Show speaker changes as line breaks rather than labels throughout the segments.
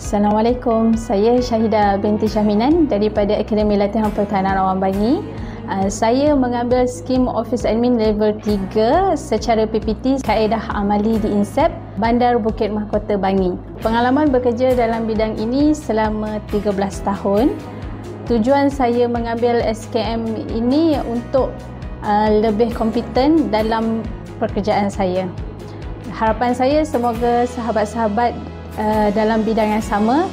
Assalamualaikum, saya Syahidah binti Syahminan daripada Akademi Latihan Pertahanan Awam Bangi. Saya mengambil skim Office Admin Level 3 secara PPT Kaedah Amali di INSEP, Bandar Bukit Mahkota Bangi. Pengalaman bekerja dalam bidang ini selama 13 tahun. Tujuan saya mengambil SKM ini untuk lebih kompeten dalam pekerjaan saya. Harapan saya semoga sahabat-sahabat dalam bidang yang sama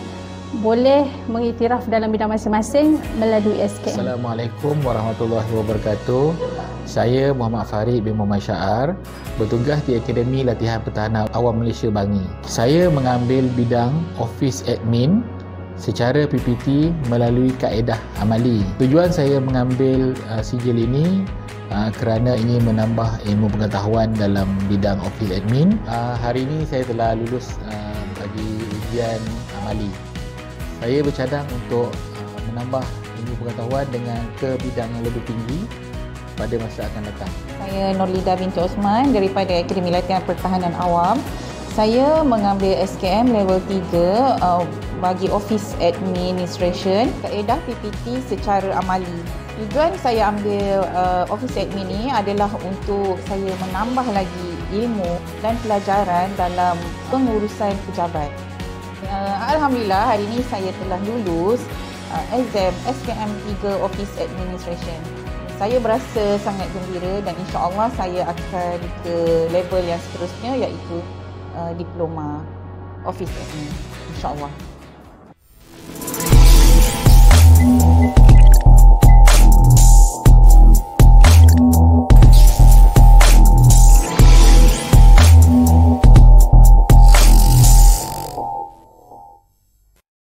boleh mengiktiraf dalam bidang masing-masing melalui SKM.
Assalamualaikum warahmatullahi wabarakatuh. Saya Muhammad Farid bin Muhammad Syahar, bertugas di Akademi Latihan Pertahanan Awam Malaysia Bangi. Saya mengambil bidang Office Admin secara PPT melalui kaedah amali. Tujuan saya mengambil sijil ini kerana ingin menambah ilmu pengetahuan dalam bidang Office Admin. Hari ini saya telah lulus bagi ujian amali. Saya bercadang untuk menambah ilmu pengetahuan dengan ke bidang yang lebih tinggi pada masa akan datang.
Saya Nurlida binti Osman daripada Akademi Latihan Pertahanan Awam. Saya mengambil SKM level 3 bagi Office Administration, kaedah PPT secara amali. Tujuan saya ambil Office Admin ini adalah untuk saya menambah lagi ilmu dan pelajaran dalam pengurusan pejabat. Alhamdulillah hari ini saya telah lulus exam SKM 3 Office Administration. Saya berasa sangat gembira dan insya-Allah saya akan ke level yang seterusnya iaitu diploma Office Admin, insya-Allah.